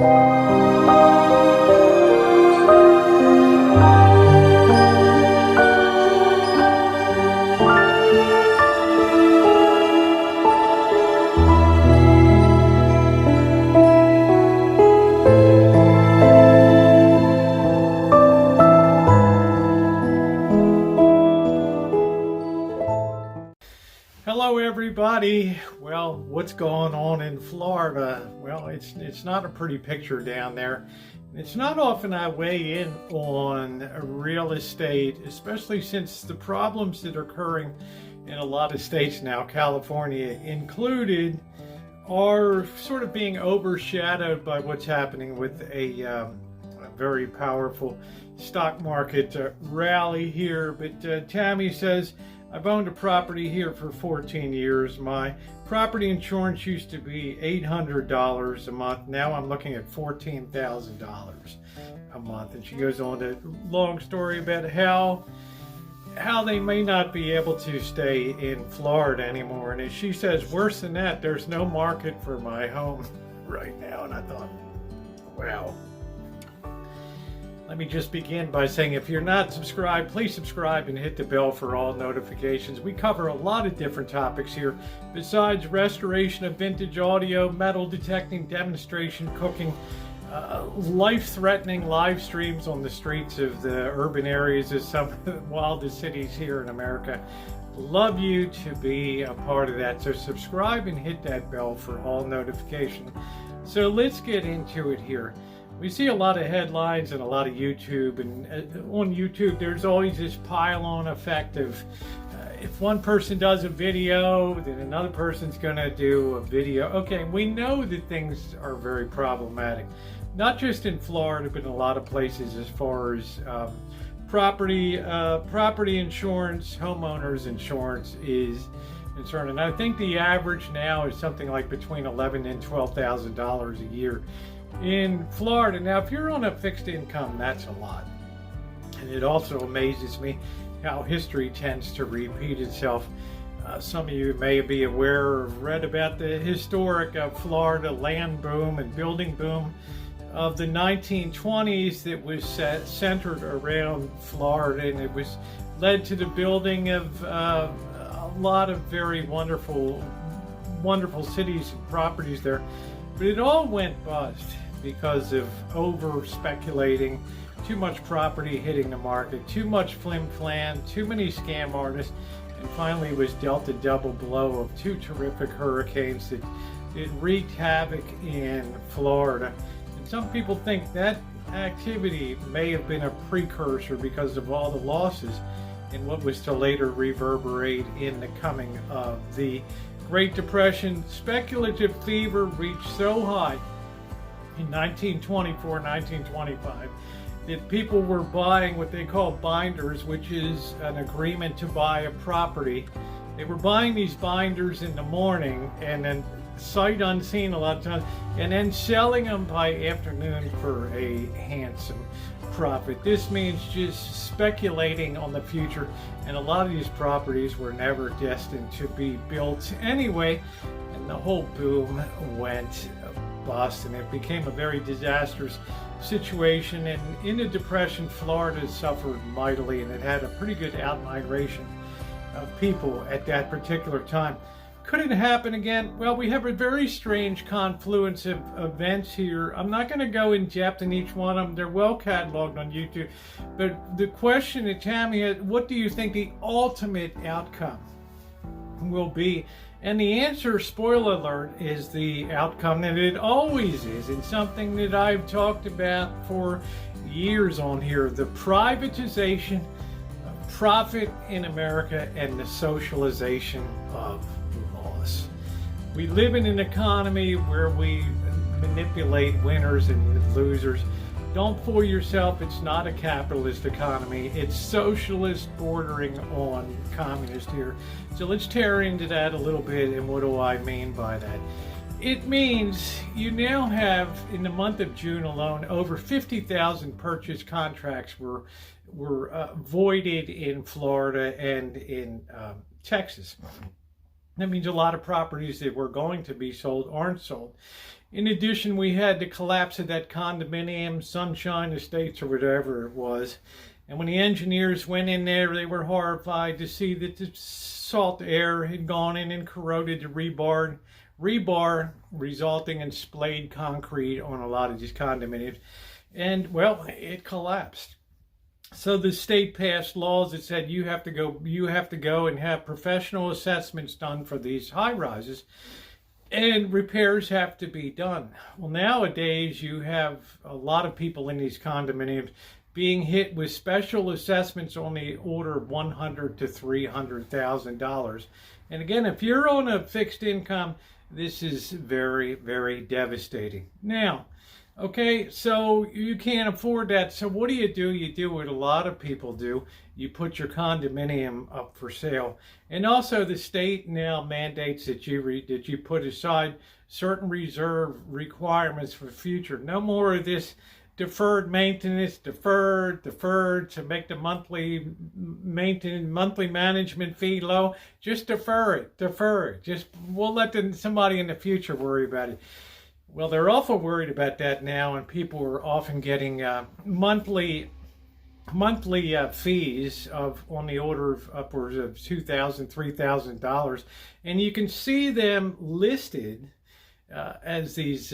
Hello everybody. Well, what's going on in Florida? Well, it's not a pretty picture down there. It's not often I weigh in on real estate, especially since the problems that are occurring in a lot of states now, California included, are sort of being overshadowed by what's happening with a very powerful stock market rally here. But Tammy says, I've owned a property here for 14 years. My property insurance used to be $800 a month. Now I'm looking at $14,000 a month. And she goes on to a long story about how they may not be able to stay in Florida anymore. And as she says, worse than that, there's no market for my home right now. And I thought, wow. Let me just begin by saying, if you're not subscribed, please subscribe and hit the bell for all notifications. We cover a lot of different topics here, besides restoration of vintage audio, metal detecting, demonstration, cooking, life-threatening live streams on the streets of the urban areas of some of the wildest cities here in America. Love you to be a part of that. So subscribe and hit that bell for all notifications. So let's get into it here. We see a lot of headlines and a lot of YouTube, and on YouTube there's always this pile-on effect of if one person does a video, then another person's going to do a video. Okay, we know that things are very problematic, not just in Florida, but in a lot of places as far as property insurance, homeowners insurance is concerned. And I think the average now is something like between $11,000 and $12,000 a year in Florida. Now, if you're on a fixed income, that's a lot. And it also amazes me how history tends to repeat itself. Some of you may be aware or read about the historic Florida land boom and building boom of the 1920s that was centered around Florida, and it was led to the building of a lot of very wonderful cities and properties there. But it all went bust because of over speculating, too much property hitting the market, too much flim-flam, too many scam artists, and finally was dealt a double blow of two terrific hurricanes that wreaked havoc in Florida. And some people think that activity may have been a precursor because of all the losses in what was to later reverberate in the coming of the Great Depression. Speculative fever reached so high in 1924, 1925 that people were buying what they call binders, which is an agreement to buy a property. They were buying these binders in the morning and then sight unseen a lot of times, and then selling them by afternoon for a handsome profit. This means just speculating on the future, and a lot of these properties were never destined to be built anyway, and the whole boom went bust, and it became a very disastrous situation. And in the Depression, Florida suffered mightily, and it had a pretty good out-migration of people at that particular time. Could it happen again? Well, we have a very strange confluence of events here. I'm not going to go in depth in each one of them. They're well cataloged on YouTube. But the question that Tammy had, what do you think the ultimate outcome will be? And the answer, spoiler alert, is the outcome that it always is, and something that I've talked about for years on here: the privatization of profit in America and the socialization of loss. We live in an economy where we manipulate winners and losers. Don't fool yourself, it's not a capitalist economy. It's socialist bordering on communist here. So let's tear into that a little bit, and what do I mean by that? It means you now have, in the month of June alone, over 50,000 purchase contracts were voided in Florida and in Texas. That means a lot of properties that were going to be sold aren't sold. In addition, we had the collapse of that condominium, Sunshine Estates or whatever it was. And when the engineers went in there, they were horrified to see that the salt air had gone in and corroded the rebar resulting in splayed concrete on a lot of these condominiums. And, well, it collapsed. So the state passed laws that said you have to go and have professional assessments done for these high rises, and repairs have to be done. Well, nowadays you have a lot of people in these condominiums being hit with special assessments on the order of $100,000 to $300,000. And again, if you're on a fixed income, this is very, very devastating. Now, okay, so you can't afford that. So what do? You do what a lot of people do. You put your condominium up for sale. And also the state now mandates that you put aside certain reserve requirements for the future. No more of this deferred maintenance, deferred to make the monthly management fee low. Just defer it. Just we'll let somebody in the future worry about it. Well, they're awful worried about that now, and people are often getting monthly fees on the order of upwards of $2,000, $3,000, and you can see them listed as these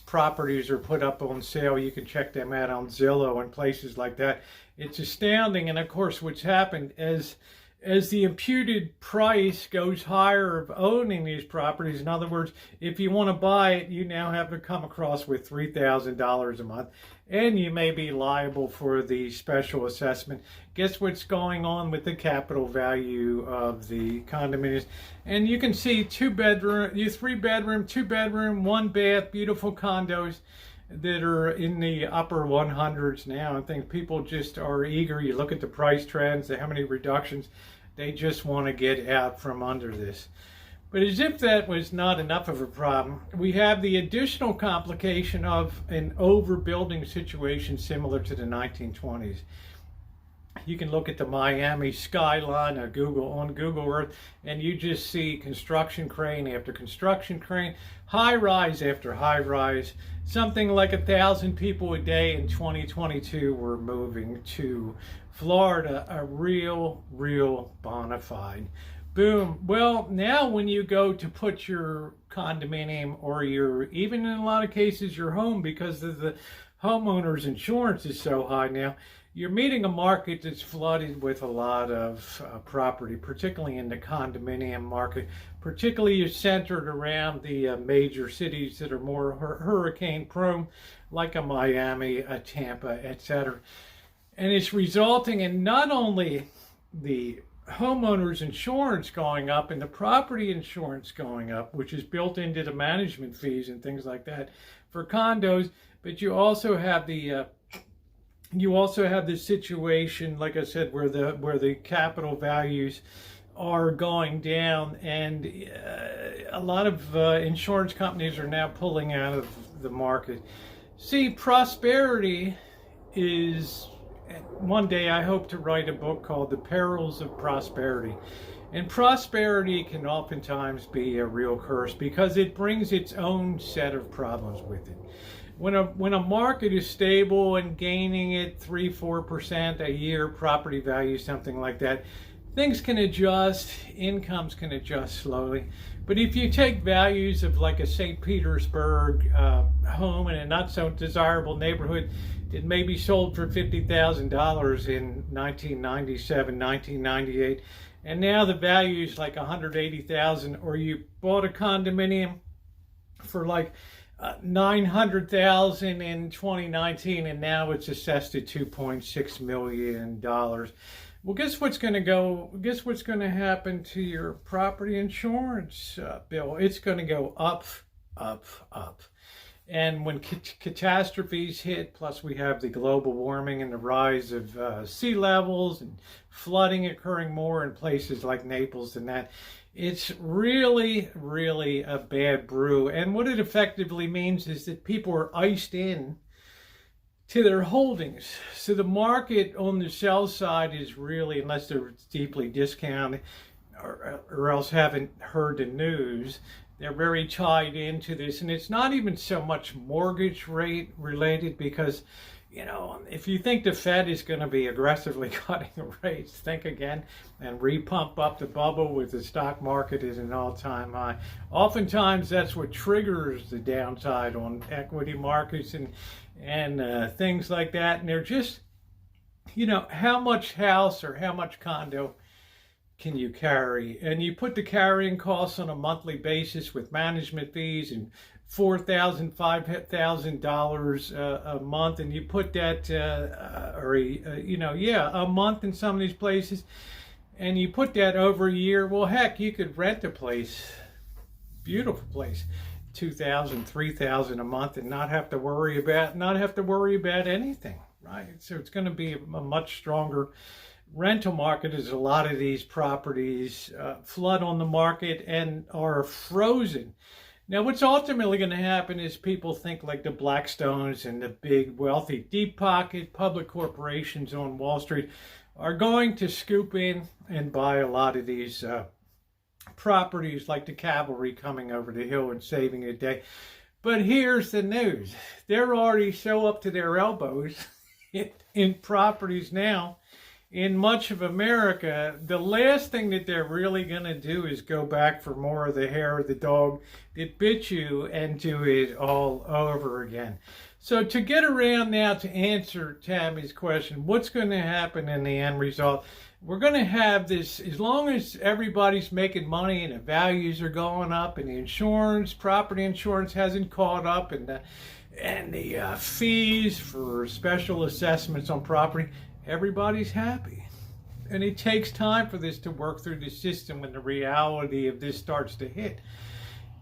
properties are put up on sale. You can check them out on Zillow and places like that. It's astounding, and of course, what's happened as the imputed price goes higher of owning these properties. In other words, if you want to buy it, you now have to come across with $3,000 a month, and you may be liable for the special assessment. Guess what's going on with the capital value of the condominiums? And you can see 3-bedroom, 2-bedroom, 1-bath, beautiful condos that are in the upper 100s now. I think people just are eager. You look at the price trends, how many reductions. They just want to get out from under this. But as if that was not enough of a problem, we have the additional complication of an overbuilding situation similar to the 1920s. You can look at the Miami skyline on Google Earth, and you just see construction crane after construction crane, high rise after high rise. Something like 1,000 people a day in 2022 were moving to Florida, a real bona fide boom. Well, now when you go to put your condominium or even in a lot of cases your home, because of the homeowners insurance is so high now, you're meeting a market that's flooded with a lot of property, particularly in the condominium market, particularly centered around the major cities that are more hurricane prone, like a Miami, a Tampa, etc. And it's resulting in not only the homeowners insurance going up and the property insurance going up, which is built into the management fees and things like that for condos, but you also have the situation, like I said, where the capital values are going down, and a lot of insurance companies are now pulling out of the market. See, prosperity is, one day I hope to write a book called The Perils of Prosperity. And prosperity can oftentimes be a real curse because it brings its own set of problems with it. When a market is stable and gaining at 3-4% a year, property value, something like that, things can adjust, incomes can adjust slowly. But if you take values of like a St. Petersburg home in a not so desirable neighborhood that maybe sold for $50,000 in 1997, 1998, and now the value is like $180,000, or you bought a condominium for like $900,000 in 2019, and now it's assessed at $2.6 million. Well, guess what's going to happen to your property insurance bill? It's going to go up, up, up. And when catastrophes hit, plus we have the global warming and the rise of sea levels and flooding occurring more in places like Naples and that, it's really a bad brew. And what it effectively means is that people are iced in to their holdings. So the market on the sell side is really, unless they're deeply discounted or else haven't heard the news, They're very tied into this, and it's not even so much mortgage rate related because, you know, if you think the Fed is going to be aggressively cutting rates, think again and repump up the bubble with the stock market is an all-time high. Oftentimes, that's what triggers the downside on equity markets and things like that. And they're just, you know, how much house or how much condo can you carry? And you put the carrying costs on a monthly basis with management fees and $4,000, $5,000 a month, and you put that, a month in some of these places, and you put that over a year. Well, heck, you could rent a place, beautiful place, $2,000, $3,000 a month, and not have to worry about anything, right? So it's going to be a much stronger rental market as a lot of these properties flood on the market and are frozen. Now, what's ultimately going to happen is people think like the Blackstones and the big, wealthy, deep-pocket public corporations on Wall Street are going to scoop in and buy a lot of these properties like the cavalry coming over the hill and saving a day. But here's the news. They're already so up to their elbows in properties now in much of America. The last thing that they're really going to do is go back for more of the hair of the dog that bit you and do it all over again. So to get around now to answer Tammy's question, what's going to happen in the end result? We're going to have this, as long as everybody's making money and the values are going up and the insurance, property insurance hasn't caught up and the fees for special assessments on property, everybody's happy. And it takes time for this to work through the system when the reality of this starts to hit.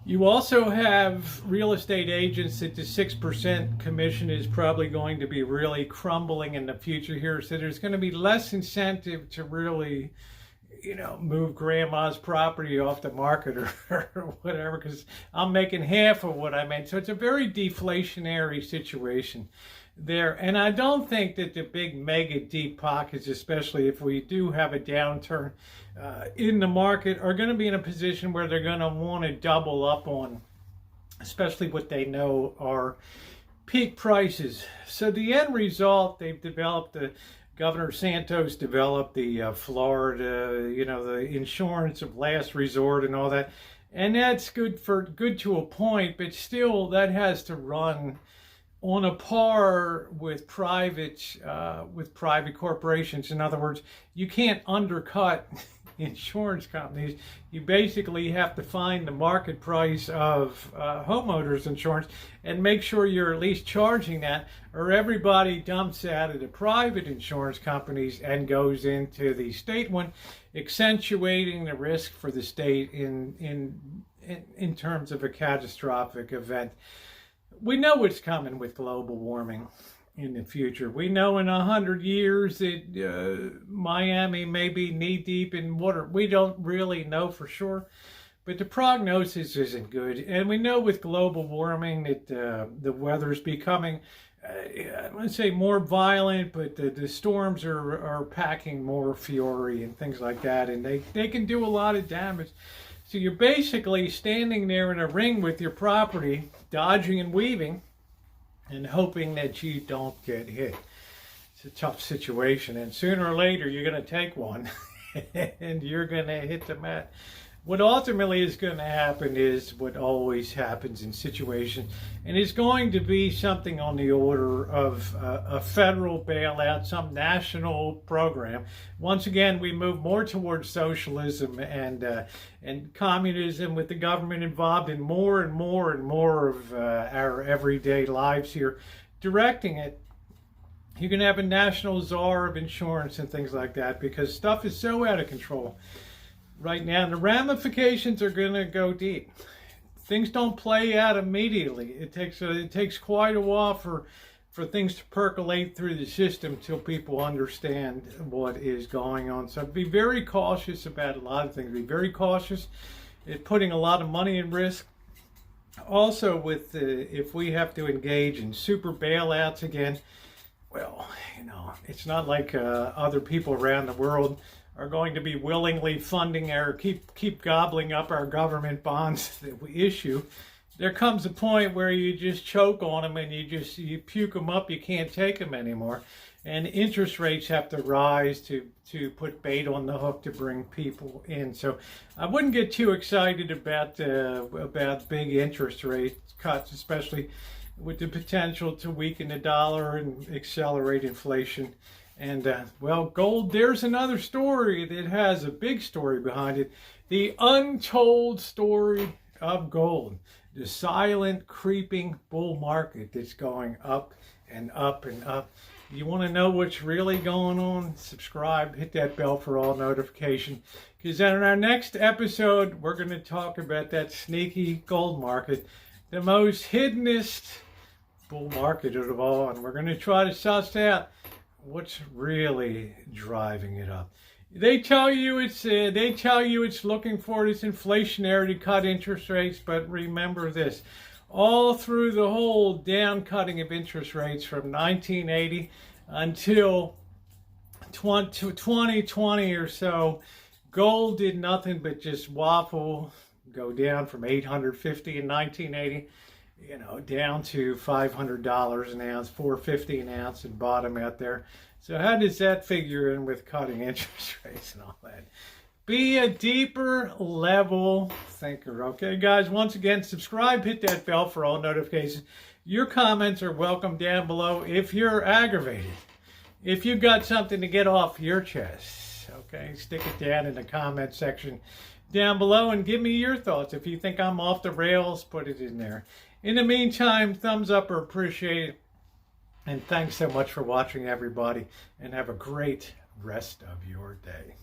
You also have real estate agents that the 6% commission is probably going to be really crumbling in the future here. So there's going to be less incentive to really, you know, move grandma's property off the market or whatever, because I'm making half of what I made. So it's a very deflationary situation there. And I don't think that the big mega deep pockets, especially if we do have a downturn in the market, are going to be in a position where they're going to want to double up on, especially what they know are peak prices. So the end result, they've developed Governor Santos developed the Florida, you know, the insurance of last resort and all that. And that's good to a point, but still that has to run on a par with private corporations. In other words, you can't undercut insurance companies. You basically have to find the market price of homeowners insurance and make sure you're at least charging that, or everybody dumps out of the private insurance companies and goes into the state one, accentuating the risk for the state in terms of a catastrophic event. We know what's coming with global warming in the future. We know in 100 years that Miami may be knee-deep in water. We don't really know for sure, but the prognosis isn't good. And we know with global warming that the weather's becoming, I wouldn't say more violent, but the storms are packing more fury and things like that, and they can do a lot of damage. So you're basically standing there in a ring with your property, dodging and weaving, and hoping that you don't get hit. It's a tough situation, and sooner or later you're going to take one, and you're going to hit the mat. What ultimately is going to happen is what always happens in situations, and it's going to be something on the order of a federal bailout, some national program. Once again, we move more towards socialism and communism, with the government involved in more and more and more of our everyday lives here, directing it. You can have a national czar of insurance and things like that, because stuff is so out of control right now. The ramifications are going to go deep. Things don't play out immediately. It takes quite a while for things to percolate through the system till people understand what is going on. So be very cautious about a lot of things. Be very cautious at putting a lot of money in risk. Also, with if we have to engage in super bailouts again, well, you know, it's not like other people around the world are going to be willingly funding or keep gobbling up our government bonds that we issue, there comes a point where you just choke on them and you puke them up. You can't take them anymore, and interest rates have to rise to put bait on the hook to bring people in. So I wouldn't get too excited about big interest rate cuts, especially with the potential to weaken the dollar and accelerate inflation. And well, gold, there's another story that has a big story behind it. The untold story of gold. The silent, creeping bull market that's going up and up and up. You want to know what's really going on? Subscribe, hit that bell for all notifications. Because in our next episode, we're going to talk about that sneaky gold market, the most hiddenest bull market of all. And we're going to try to suss out what's really driving it up. They tell you it's looking for this inflationary to cut interest rates, but remember this: all through the whole down cutting of interest rates from 1980 until 2020 or so, gold did nothing but just waffle, go down from $850 in 1980, down to $500 an ounce, $450 an ounce, and bottom out there. So how does that figure in with cutting interest rates and all that? Be a deeper level thinker. Okay, guys, once again, subscribe, hit that bell for all notifications. Your comments are welcome down below if you're aggravated. If you got something to get off your chest, okay, stick it down in the comment section down below and give me your thoughts. If you think I'm off the rails, put it in there. In the meantime, thumbs up are appreciated. And thanks so much for watching, everybody, and have a great rest of your day.